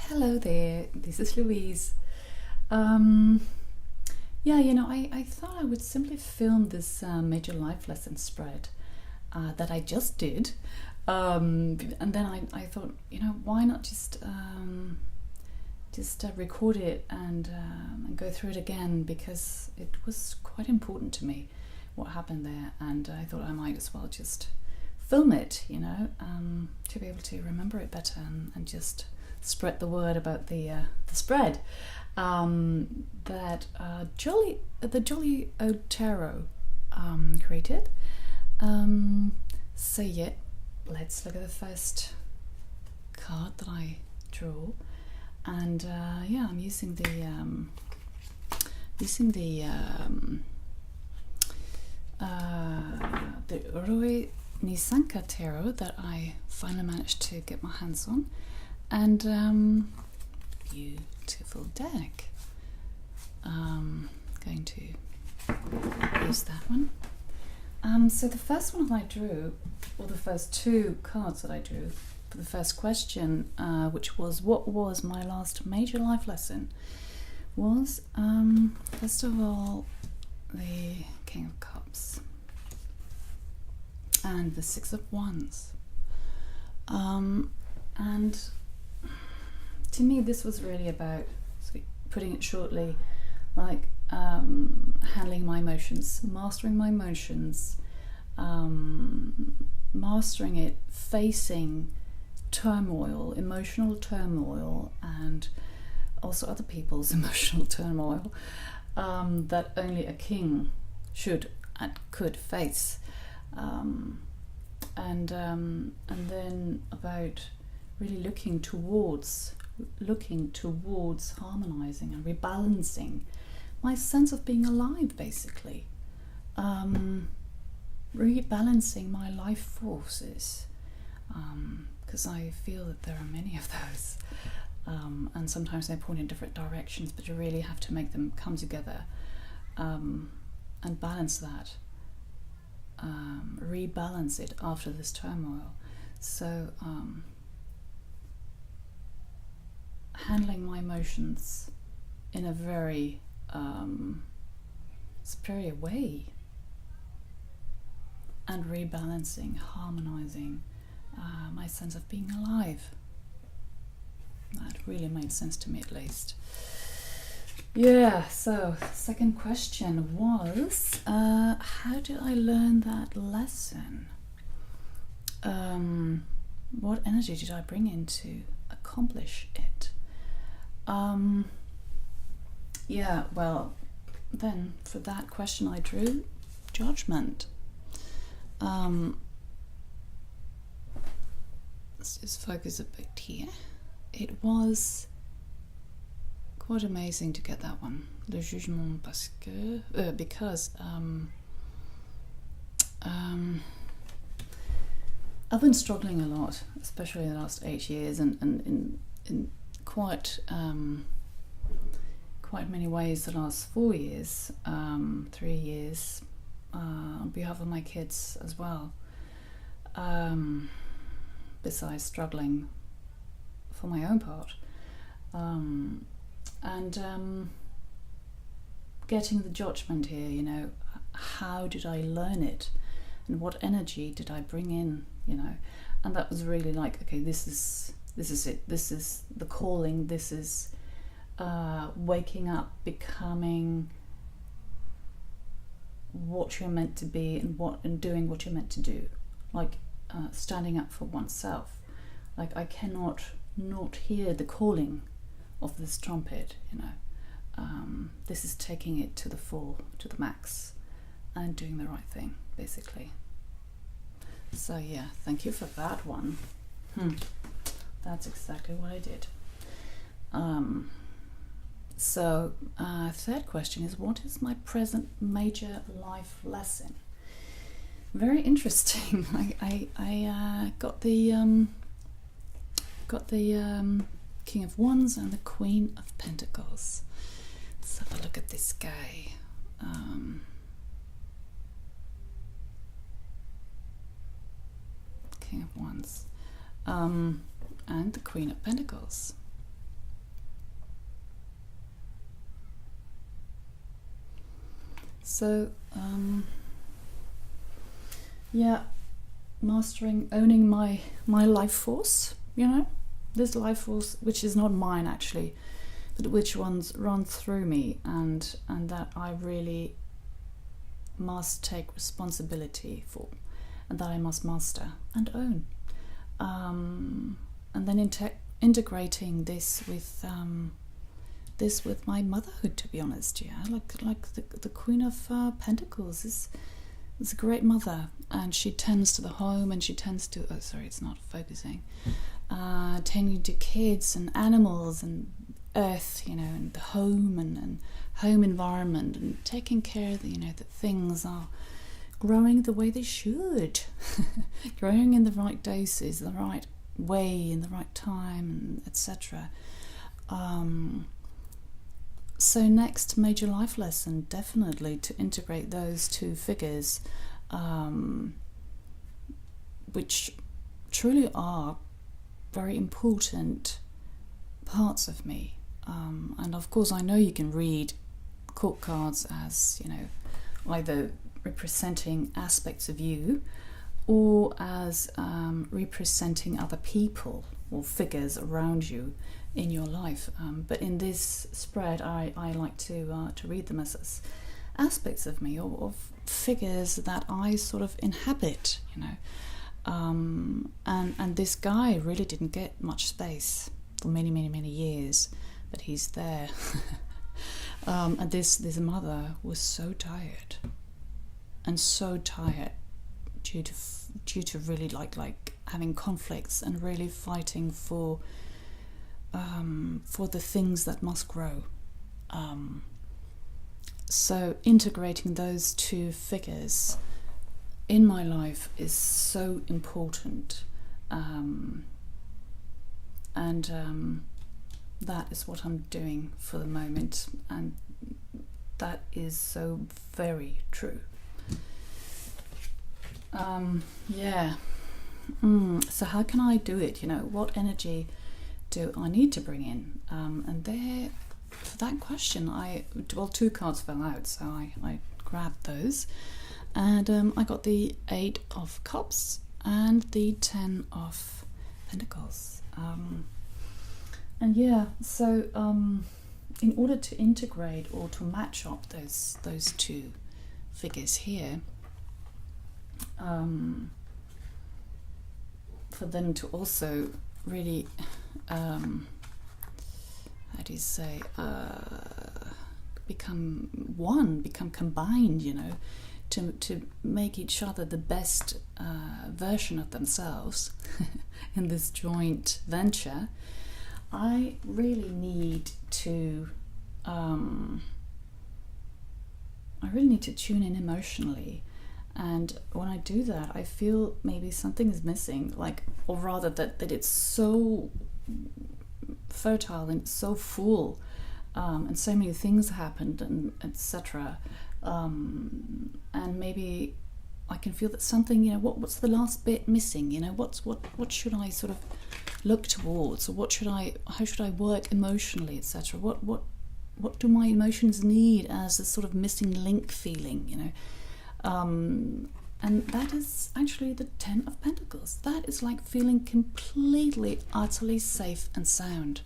Hello there, this is Louise. I thought I would simply film this major life lesson spread that I just did. And then I thought, why not just record it and go through it again, because it was quite important to me what happened there, and I thought I might as well just film it, to be able to remember it better and just spread the word about the spread that the Jolly Old Tarot created. So yeah, let's look at the first card that I draw, and I'm using the Roy Nissanka Tarot that I finally managed to get my hands on, and beautiful deck. Going to use that one. So the first one I drew, or the first two cards that I drew for the first question, which was what was my last major life lesson, was first of all the King of Cups and the Six of Wands. And to me this was really about, putting it shortly, like handling my emotions, mastering my emotions, mastering it, facing turmoil, emotional turmoil, and also other people's emotional turmoil that only a king should and could face, and then about really looking towards harmonizing and rebalancing my sense of being alive, basically, rebalancing my life forces, because I feel that there are many of those, and sometimes they point in different directions, but you really have to make them come together, and balance that, rebalance it after this turmoil. So handling my emotions in a very superior way, and rebalancing, harmonizing my sense of being alive. That really made sense to me, at least. Yeah, so second question was, how did I learn that lesson? What energy did I bring in to accomplish it? Then for that question I drew Judgment. Let's just focus a bit here. It was quite amazing to get that one, Le Jugement, because I've been struggling a lot, especially in the last 8 years, and in quite many ways the last 4 years, 3 years, on behalf of my kids as well, besides struggling for my own part, and getting the judgment here, how did I learn it, and what energy did I bring in, and that was really like, okay, this is it, this is the calling, this is waking up, becoming what you're meant to be, and doing what you're meant to do, like standing up for oneself. Like, I cannot not hear the calling of this trumpet, this is taking it to the full, to the max, and doing the right thing, basically. So yeah, thank you for that one. That's exactly what I did. So third question is, what is my present major life lesson? Very interesting. I got the King of Wands and the Queen of Pentacles. Let's have a look at this guy. King of Wands, and the Queen of Pentacles. So owning my life force, this life force, which is not mine actually, but which run through me, and that I really must take responsibility for, and that I must master and own. And then integrating this with my motherhood, to be honest. Like the Queen of Pentacles is a great mother, and she tends to the home, and she tends to it's not focusing, tending to kids and animals and earth, and the home and home environment, and taking care that things are growing the way they should, growing in the right doses, the right way, in the right time, etc. So next major life lesson, definitely to integrate those two figures, which truly are very important parts of me. And of course, I know you can read court cards as, either representing aspects of you, or as representing other people or figures around you in your life. But in this spread, I like to read them as aspects of me, or of figures that I sort of inhabit, And this guy really didn't get much space for many, many, many years, but he's there. And this mother was so tired, due to really like having conflicts and really fighting for the things that must grow. So integrating those two figures in my life is so important, and that is what I'm doing for the moment, and that is so very true. So how can I do it? What energy do I need to bring in? And there, for that question, two cards fell out, so I grabbed those, and I got the 8 of Cups and the 10 of Pentacles. So in order to integrate or to match up those two figures here, for them to also really, become combined, to make each other the best version of themselves in this joint venture, I really need to tune in emotionally. And when I do that, I feel maybe something is missing, or rather that it's so fertile and so full, and so many things happened, and etc. And maybe I can feel that something, what's the last bit missing? What should I sort of look towards, or how should I work emotionally, etc. What do my emotions need as a sort of missing link feeling, And that is actually the 10 of Pentacles. That is like feeling completely, utterly safe and sound.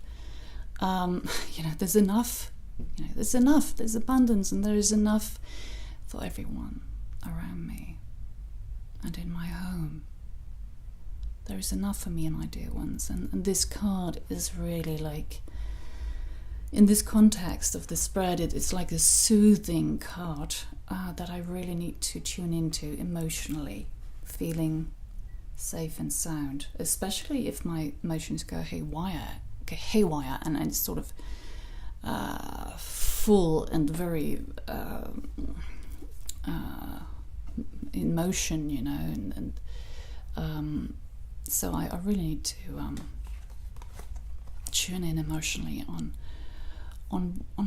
There's enough. There's abundance, and there is enough for everyone around me and in my home. There is enough for me and my dear ones. And this card is really like, in this context of the spread, it's like a soothing card that I really need to tune into emotionally, feeling safe and sound, especially if my emotions go haywire, and it's sort of full and very in motion, so I really need to tune in emotionally on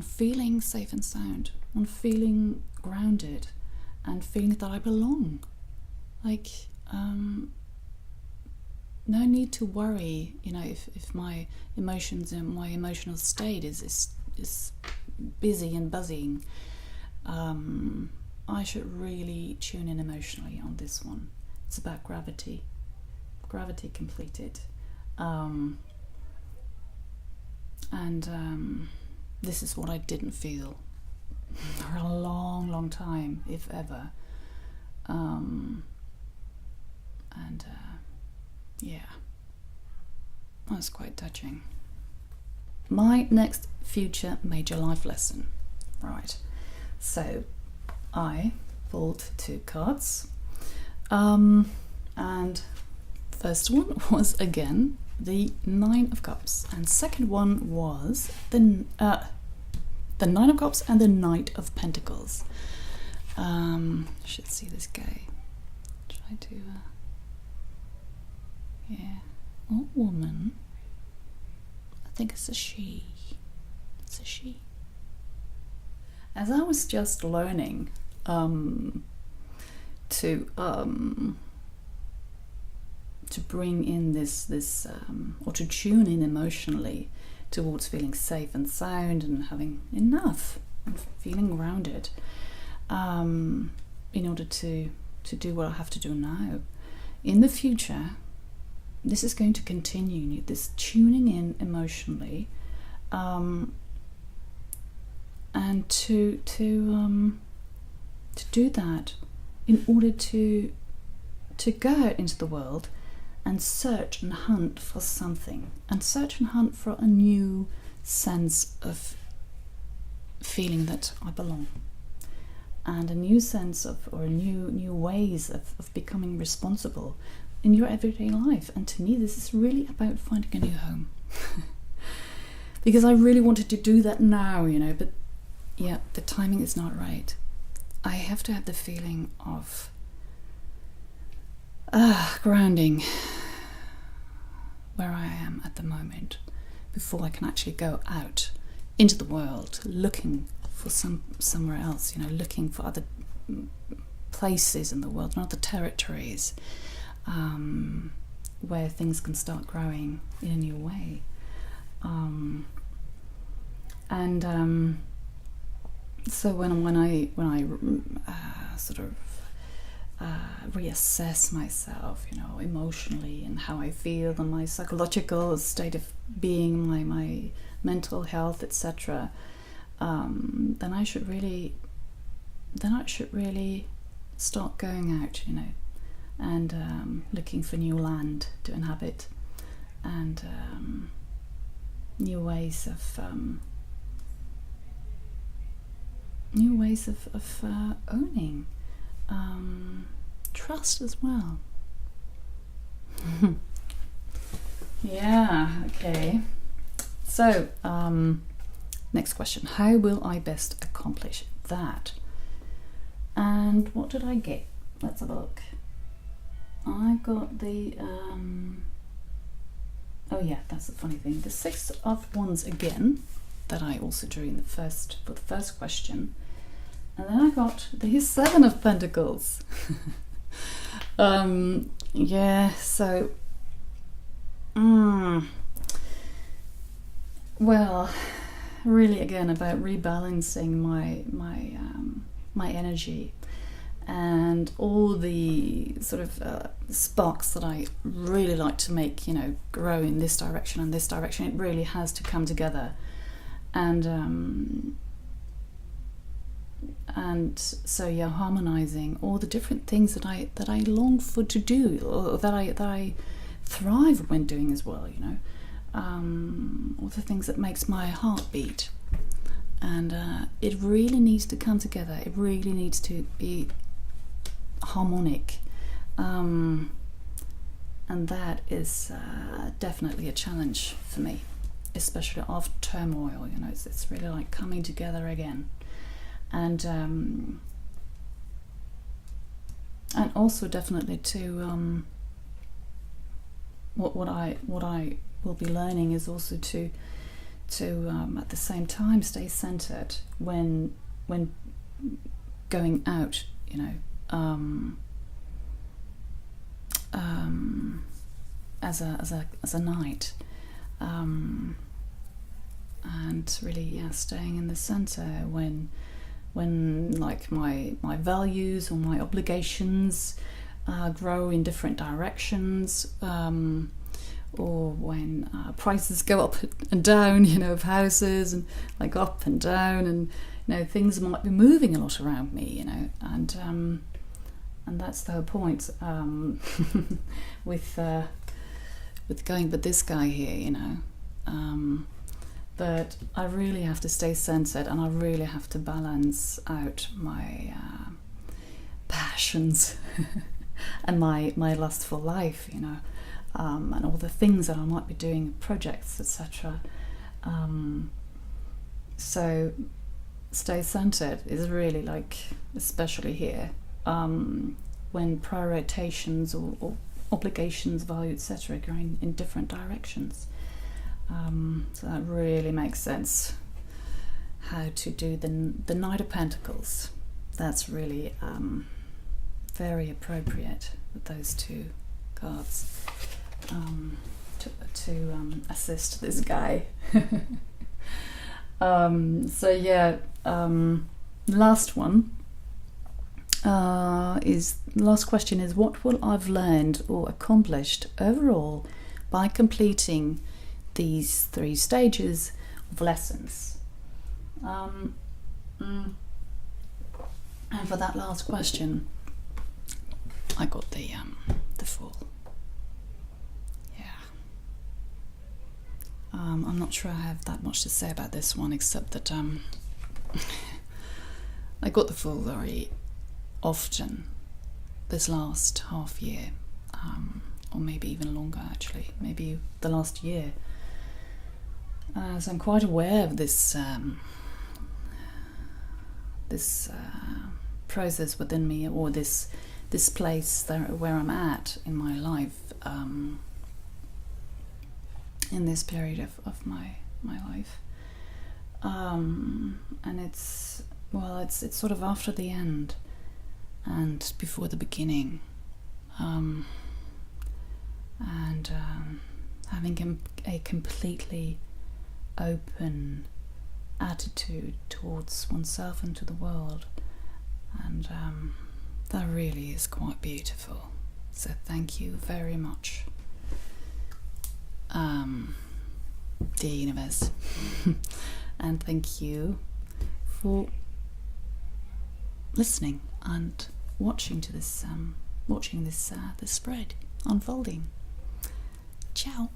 feeling safe and sound, on feeling grounded, and feeling that I belong. No need to worry, if my emotions and my emotional state is busy and buzzing. I should really tune in emotionally on this one. It's about gravity completed, and this is what I didn't feel for a long time, if ever. Yeah, that's quite touching. My next future major life lesson. Right, so I pulled 2 cards, and first one was again the 9 of Cups, and second one was the 9 of Cups and the Knight of Pentacles. Should see this guy. Try to, yeah, or woman. I think it's a she. It's a she. As I was just learning to bring in this or to tune in emotionally towards feeling safe and sound and having enough and feeling grounded, in order to do what I have to do now. In the future, this is going to continue, this tuning in emotionally, and to do that in order to go out into the world and search and hunt for something, and search and hunt for a new sense of feeling that I belong, and a new sense of, or new ways of becoming responsible in your everyday life. And to me, this is really about finding a new home. Because I really wanted to do that now, but yeah, the timing is not right. I have to have the feeling of grounding where I am at the moment before I can actually go out into the world looking for somewhere else, looking for other places in the world and other territories, where things can start growing in a new way. So when I sort of reassess myself, emotionally, and how I feel, and my psychological state of being, my mental health, etc., then I should really start going out, and looking for new land to inhabit, and new ways of owning trust as well. Yeah, okay. So, next question. How will I best accomplish that? And what did I get? Let's have a look. I got the oh yeah, that's the funny thing. The 6 of Wands again, that I also drew in for the first question. And then I got the 7 of Pentacles. Yeah, so well, really again about rebalancing my energy, and all the sort of sparks that I really like to make, grow in this direction and this direction. It really has to come together, and so yeah, harmonizing all the different things that I long for to do, or that I thrive when doing as well, all the things that makes my heart beat, and it really needs to come together. It really needs to be harmonic, and that is definitely a challenge for me, especially after turmoil. It's really like coming together again. And also definitely to what I will be learning is also to at the same time stay centered when going out, as a knight, and really staying in the center when when like my values or my obligations grow in different directions, or when prices go up and down, of houses, and like up and down, and things might be moving a lot around me, and that's the whole point with going with this guy here, but I really have to stay centered, and I really have to balance out my passions and my lustful life, and all the things that I might be doing, projects, etc. So stay centered is really, like, especially here, when prioritations or obligations, value, etc. are going in different directions. So that really makes sense. How to do the Knight of Pentacles. That's really very appropriate with those two cards to assist this guy. So yeah, last question is, what will I've learned or accomplished overall by completing these 3 stages of lessons? And for that last question, I got the Fool. Yeah. I'm not sure I have that much to say about this one, except that I got the Fool very often this last half year, or maybe even longer, actually, maybe the last year. So I'm quite aware of this process within me, or this place where I'm at in my life, in this period of my life, and it's sort of after the end and before the beginning, and having a completely open attitude towards oneself and to the world, and that really is quite beautiful. So thank you very much, dear universe, and thank you for listening and watching to this this spread unfolding. Ciao.